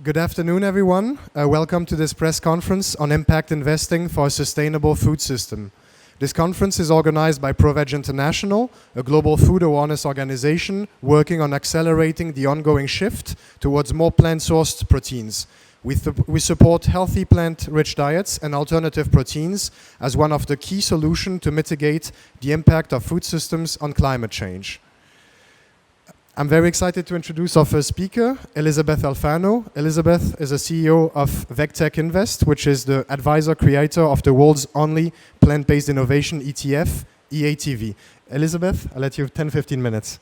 Good afternoon, everyone. Welcome to this press conference on impact investing for a sustainable food system. This conference is organized by ProVeg International, a global food awareness organization working on accelerating the ongoing shift towards more plant-sourced proteins. We support healthy plant-rich diets and alternative proteins as one of the key solutions to mitigate the impact of food systems on climate change. I'm very excited to introduce our first speaker, Elysabeth Alfano. Elysabeth is a CEO of VegTech Invest, which is the advisor creator of the world's only plant-based innovation ETF, EATV. Elysabeth, I'll let you have 10-15 minutes.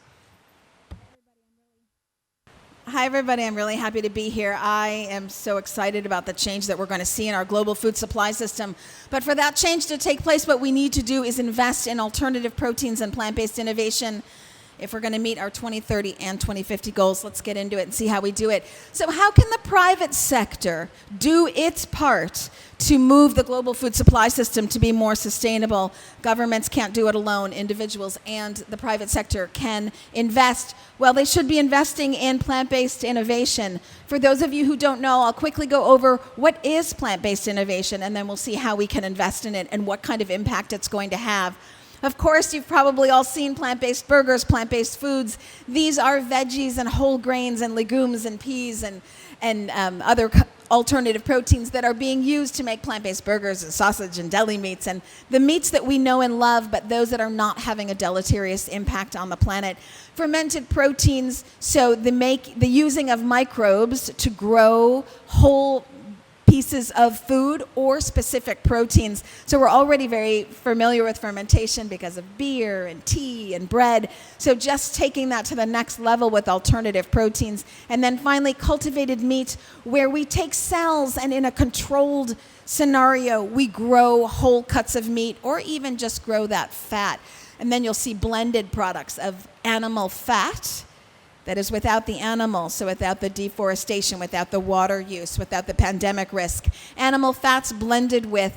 Hi, everybody. I'm really happy to be here. I am so excited about the change that we're going to see in our global food supply system. But for that change to take place, what we need to do is invest in alternative proteins and plant-based innovation if we're going to meet our 2030 and 2050 goals. Let's get into it and see how we do it. So how can the private sector do its part to move the global food supply system to be more sustainable? Governments can't do it alone. Individuals and the private sector can invest. Well, they should be investing in plant-based innovation. For those of you who don't know, I'll quickly go over what is plant-based innovation, and then we'll see how we can invest in it and what kind of impact it's going to have. Of course, you've probably all seen plant-based burgers, plant-based foods. These are veggies and whole grains and legumes and peas and other alternative proteins that are being used to make plant-based burgers and sausage and deli meats and the meats that we know and love, but those that are not having a deleterious impact on the planet. Fermented proteins, so the using of microbes to grow whole pieces of food or specific proteins. So we're already very familiar with fermentation because of beer and tea and bread. So just taking that to the next level with alternative proteins. And then finally, cultivated meat, where we take cells and in a controlled scenario, we grow whole cuts of meat or even just grow that fat. And then you'll see blended products of animal fat that is without the animal, so without the deforestation, without the water use, without the pandemic risk. Animal fats blended with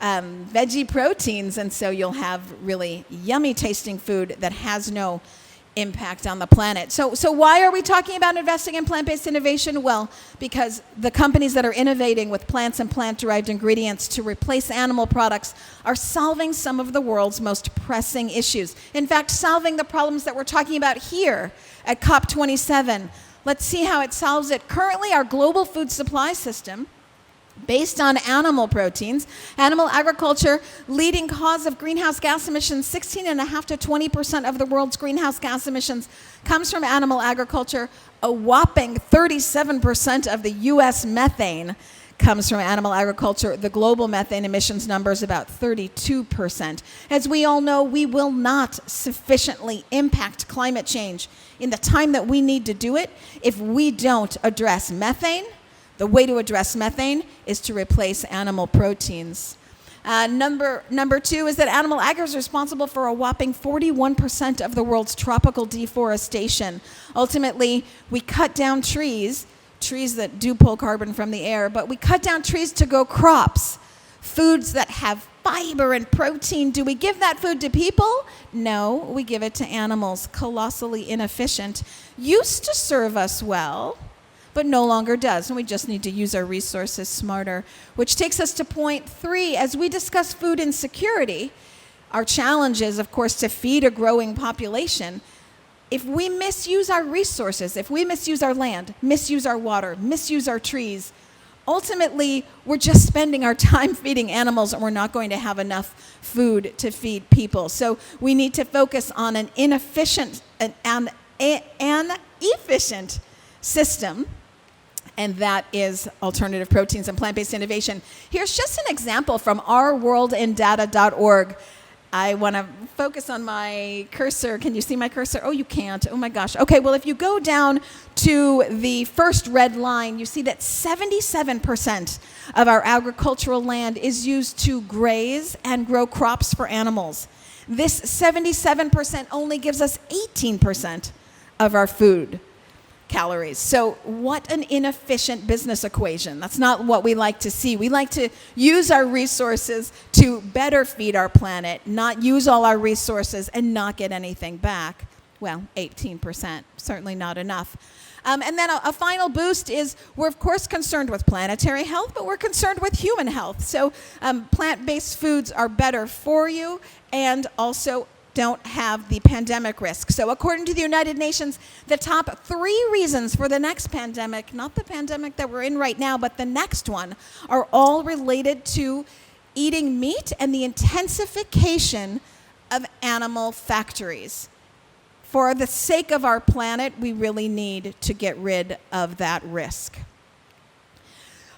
veggie proteins, and so you'll have really yummy tasting food that has no impact on the planet. So why are we talking about investing in plant-based innovation? Well, because the companies that are innovating with plants and plant-derived ingredients to replace animal products are solving some of the world's most pressing issues. In fact, solving the problems that we're talking about here at COP27. Let's see how it solves it. Currently, our global food supply system, based on animal proteins, animal agriculture, leading cause of greenhouse gas emissions, 16.5% to 20% of the world's greenhouse gas emissions comes from animal agriculture. A whopping 37% of the U.S. methane comes from animal agriculture. The global methane emissions number is about 32%. As we all know, we will not sufficiently impact climate change in the time that we need to do it if we don't address methane. The way to address methane is to replace animal proteins. Number two is that animal agriculture is responsible for a whopping 41% of the world's tropical deforestation. Ultimately, we cut down trees that do pull carbon from the air, but we cut down trees to grow crops, foods that have fiber and protein. Do we give that food to people? No, we give it to animals. Colossally inefficient. Used to serve us well, but no longer does, and we just need to use our resources smarter. Which takes us to point 3. As we discuss food insecurity, our challenge is, of course, to feed a growing population. If we misuse our resources, if we misuse our land, misuse our water, misuse our trees, ultimately, we're just spending our time feeding animals, and we're not going to have enough food to feed people. So we need to focus on an efficient system, and that is alternative proteins and plant-based innovation. Here's just an example from ourworldindata.org. I want to focus on my cursor. Can you see my cursor? Oh, you can't. Oh, my gosh. Okay, well, if you go down to the first red line, you see that 77% of our agricultural land is used to graze and grow crops for animals. This 77% only gives us 18% of our food calories. So what an inefficient business equation. That's not what we like to see. We like to use our resources to better feed our planet, not use all our resources and not get anything back. Well, 18%, certainly not enough. And then a final boost is we're, of course, concerned with planetary health, but we're concerned with human health. So plant-based foods are better for you and also don't have the pandemic risk. So according to the United Nations, the top 3 reasons for the next pandemic, not the pandemic that we're in right now, but the next one, are all related to eating meat and the intensification of animal factories. For the sake of our planet, we really need to get rid of that risk.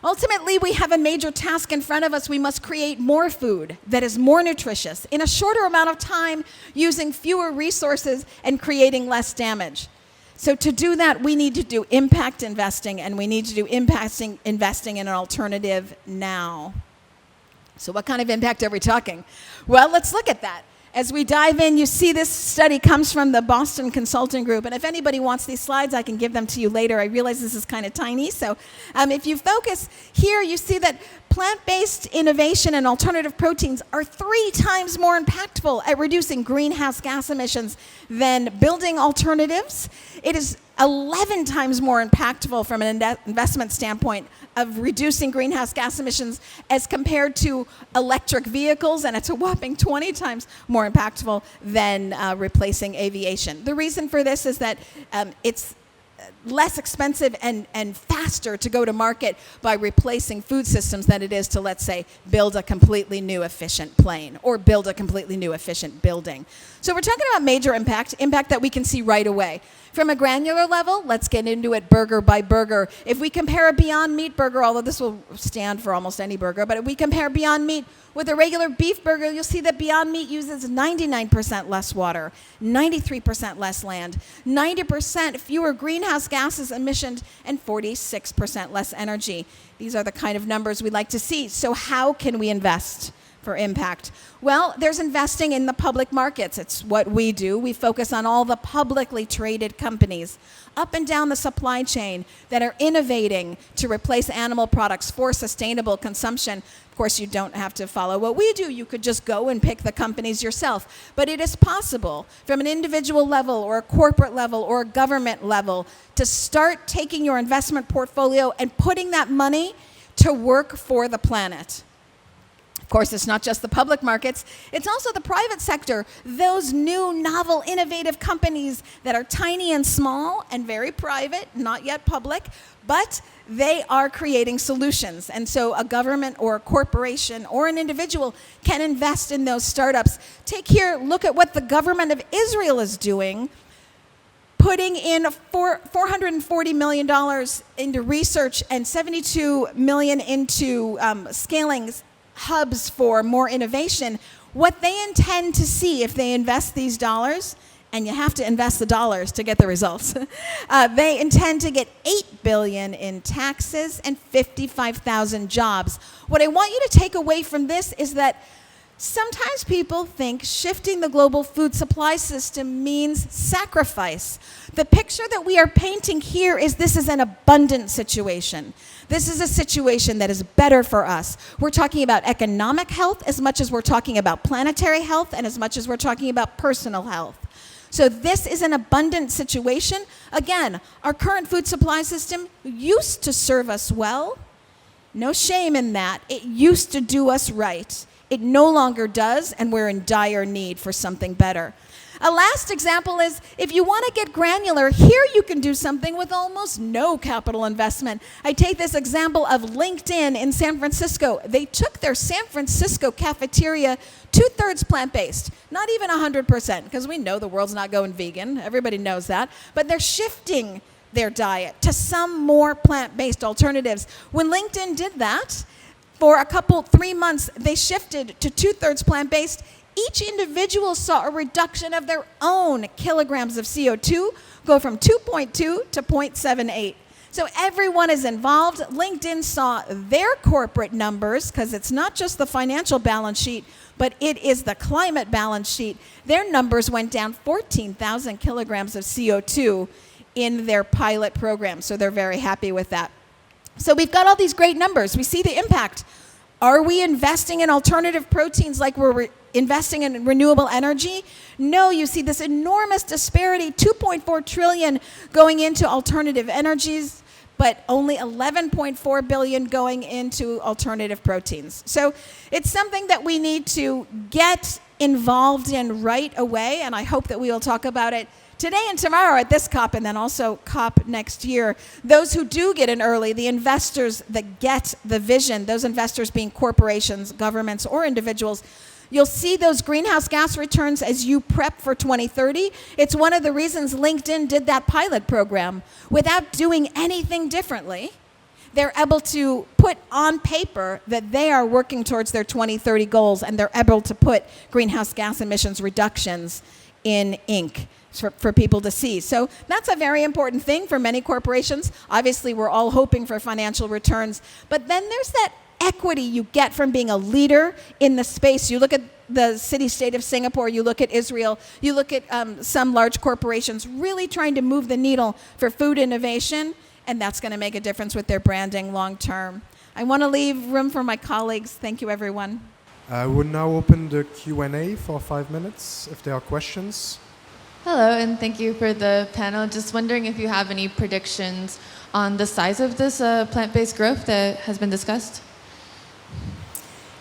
Ultimately, we have a major task in front of us. We must create more food that is more nutritious in a shorter amount of time, using fewer resources and creating less damage. So to do that, we need to do impact investing, and we need to do investing in an alternative now. So what kind of impact are we talking? Well, let's look at that. As we dive in, you see this study comes from the Boston Consulting Group. And if anybody wants these slides, I can give them to you later. I realize this is kind of tiny. So if you focus here, you see that plant-based innovation and alternative proteins are 3 times more impactful at reducing greenhouse gas emissions than building alternatives. It is 11 times more impactful from an investment standpoint of reducing greenhouse gas emissions as compared to electric vehicles, and it's a whopping 20 times more impactful than replacing aviation. The reason for this is that it's less expensive and faster to go to market by replacing food systems than it is to, let's say, build a completely new efficient plane or build a completely new efficient building. So we're talking about major impact that we can see right away. From a granular level, let's get into it burger by burger. If we compare a Beyond Meat burger, although this will stand for almost any burger, but if we compare Beyond Meat with a regular beef burger, you'll see that Beyond Meat uses 99% less water, 93% less land, 90% fewer greenhouse gases emissions, and 46% less energy. These are the kind of numbers we'd like to see. So how can we invest for impact? Well, there's investing in the public markets. It's what we do. We focus on all the publicly traded companies up and down the supply chain that are innovating to replace animal products for sustainable consumption. Of course, you don't have to follow what we do. You could just go and pick the companies yourself. But it is possible from an individual level or a corporate level or a government level to start taking your investment portfolio and putting that money to work for the planet. Of course, it's not just the public markets, it's also the private sector, those new, novel, innovative companies that are tiny and small and very private, not yet public, but they are creating solutions. And so a government or a corporation or an individual can invest in those startups. Take here, look at what the government of Israel is doing, putting in $440 million into research and $72 million into scaling hubs for more innovation. What they intend to see if they invest these dollars, and you have to invest the dollars to get the results, they intend to get $8 billion in taxes and 55,000 jobs. What I want you to take away from this is that sometimes people think shifting the global food supply system means sacrifice. The picture that we are painting here is this is an abundant situation. This is a situation that is better for us. We're talking about economic health as much as we're talking about planetary health and as much as we're talking about personal health. So this is an abundant situation. Again, our current food supply system used to serve us well. No shame in that. It used to do us right. It no longer does, and we're in dire need for something better. A last example is, if you want to get granular, here you can do something with almost no capital investment. I take this example of LinkedIn in San Francisco. They took their San Francisco cafeteria 2/3 plant-based, not even 100%, because we know the world's not going vegan. Everybody knows that. But they're shifting their diet to some more plant-based alternatives. When LinkedIn did that, for 3 months, they shifted to 2/3 plant-based. Each individual saw a reduction of their own kilograms of CO2 go from 2.2 to 0.78. So everyone is involved. LinkedIn saw their corporate numbers, because it's not just the financial balance sheet, but it is the climate balance sheet. Their numbers went down 14,000 kilograms of CO2 in their pilot program. So they're very happy with that. So we've got all these great numbers. We see the impact. Are we investing in alternative proteins like we're investing in renewable energy? No, you see this enormous disparity, 2.4 trillion going into alternative energies, but only 11.4 billion going into alternative proteins. So it's something that we need to get involved in right away, and I hope that we will talk about it today and tomorrow at this COP, and then also COP next year. Those who do get in early, the investors that get the vision, those investors being corporations, governments, or individuals, you'll see those greenhouse gas returns as you prep for 2030. It's one of the reasons LinkedIn did that pilot program. Without doing anything differently, they're able to put on paper that they are working towards their 2030 goals, and they're able to put greenhouse gas emissions reductions in ink for people to see. So that's a very important thing for many corporations. Obviously, we're all hoping for financial returns. But then there's that equity you get from being a leader in the space. You look at the city-state of Singapore, you look at Israel, you look at some large corporations really trying to move the needle for food innovation, and that's going to make a difference with their branding long term. I want to leave room for my colleagues. Thank you, everyone. I will now open the Q&A for 5 minutes if there are questions. Hello, and thank you for the panel. Just wondering if you have any predictions on the size of this plant-based growth that has been discussed?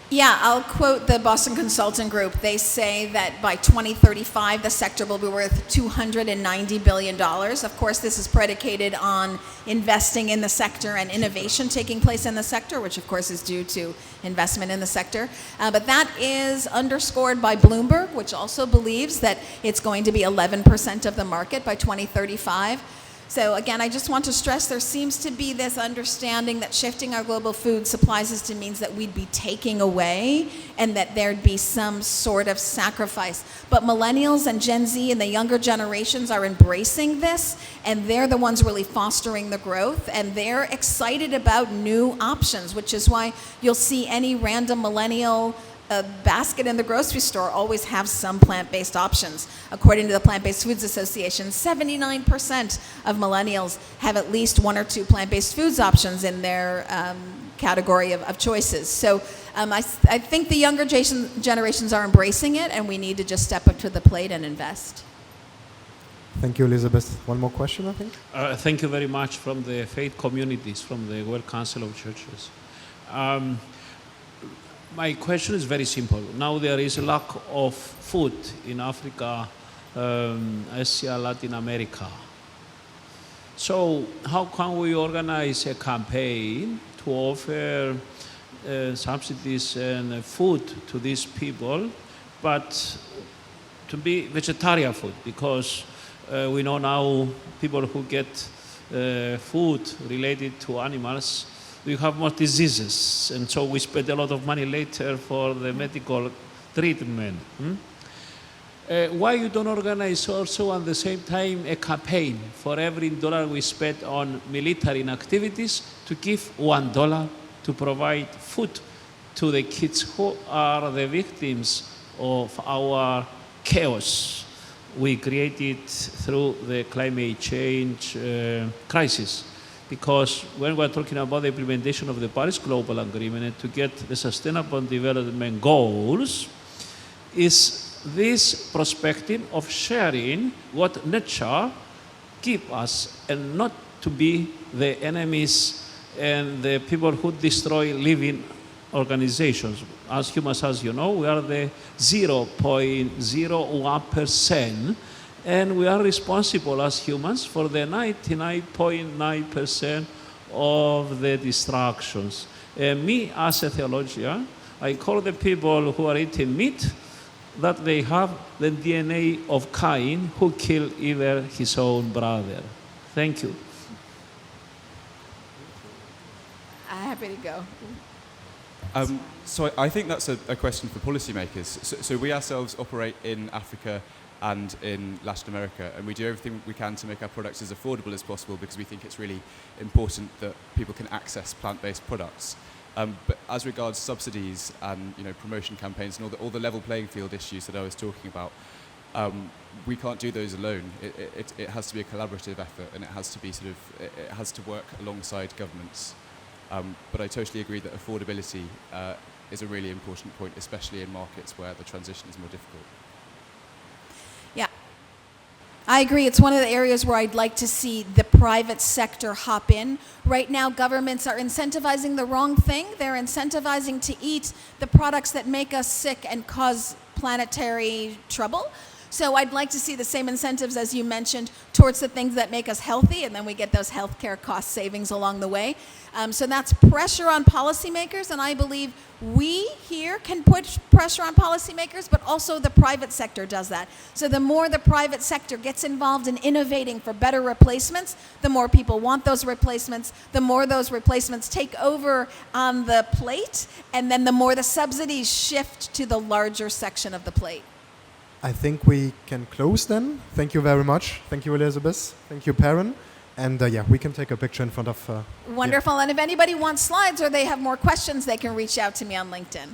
Yeah, I'll quote the Boston Consulting Group. They say that by 2035, the sector will be worth $290 billion. Of course, this is predicated on investing in the sector and innovation taking place in the sector, which of course is due to investment in the sector. But that is underscored by Bloomberg, which also believes that it's going to be 11% of the market by 2035. So again, I just want to stress there seems to be this understanding that shifting our global food supply system means that we'd be taking away and that there'd be some sort of sacrifice. But millennials and Gen Z and the younger generations are embracing this, and they're the ones really fostering the growth, and they're excited about new options, which is why you'll see any random millennial basket in the grocery store always have some plant-based options. According to the Plant-Based Foods Association, 79% of millennials have at least one or two plant-based foods options in their category of choices. So I think the younger generations are embracing it, and we need to just step up to the plate and invest. Thank you, Elysabeth. One more question, I think. Thank you very much from the faith communities, from the World Council of Churches. My question is very simple. Now there is a lack of food in Africa, Asia, Latin America. So how can we organize a campaign to offer subsidies and food to these people, but to be vegetarian food? Because we know now people who get food related to animals, we have more diseases, and so we spend a lot of money later for the medical treatment. Why you don't organize also at the same time a campaign for every dollar we spend on military activities to give $1 to provide food to the kids who are the victims of our chaos we created through the climate change crisis? Because when we're talking about the implementation of the Paris Global Agreement and to get the Sustainable Development Goals, is this perspective of sharing what nature gives us and not to be the enemies and the people who destroy living organizations. As humans, as you know, we are the 0.01%, and we are responsible as humans for the 99.9% of the destructions. Me, as a theologian, I call the people who are eating meat that they have the DNA of Cain, who killed even his own brother. Thank you. I'm happy to go. So I think that's a question for policymakers. So we ourselves operate in Africa and in Latin America, and we do everything we can to make our products as affordable as possible because we think it's really important that people can access plant-based products. But as regards subsidies and promotion campaigns and all the level playing field issues that I was talking about, we can't do those alone. It has to be a collaborative effort, and it has to be it has to work alongside governments. But I totally agree that affordability is a really important point, especially in markets where the transition is more difficult. Yeah. I agree. It's one of the areas where I'd like to see the private sector hop in. Right now, governments are incentivizing the wrong thing. They're incentivizing to eat the products that make us sick and cause planetary trouble. So I'd like to see the same incentives, as you mentioned, towards the things that make us healthy, and then we get those healthcare cost savings along the way. So that's pressure on policymakers, and I believe we here can put pressure on policymakers, but also the private sector does that. So the more the private sector gets involved in innovating for better replacements, the more people want those replacements, the more those replacements take over on the plate, and then the more the subsidies shift to the larger section of the plate. I think we can close then. Thank you very much. Thank you, Elysabeth. Thank you, Perran. And yeah, we can take a picture in front of... Wonderful. And if anybody wants slides or they have more questions, they can reach out to me on LinkedIn.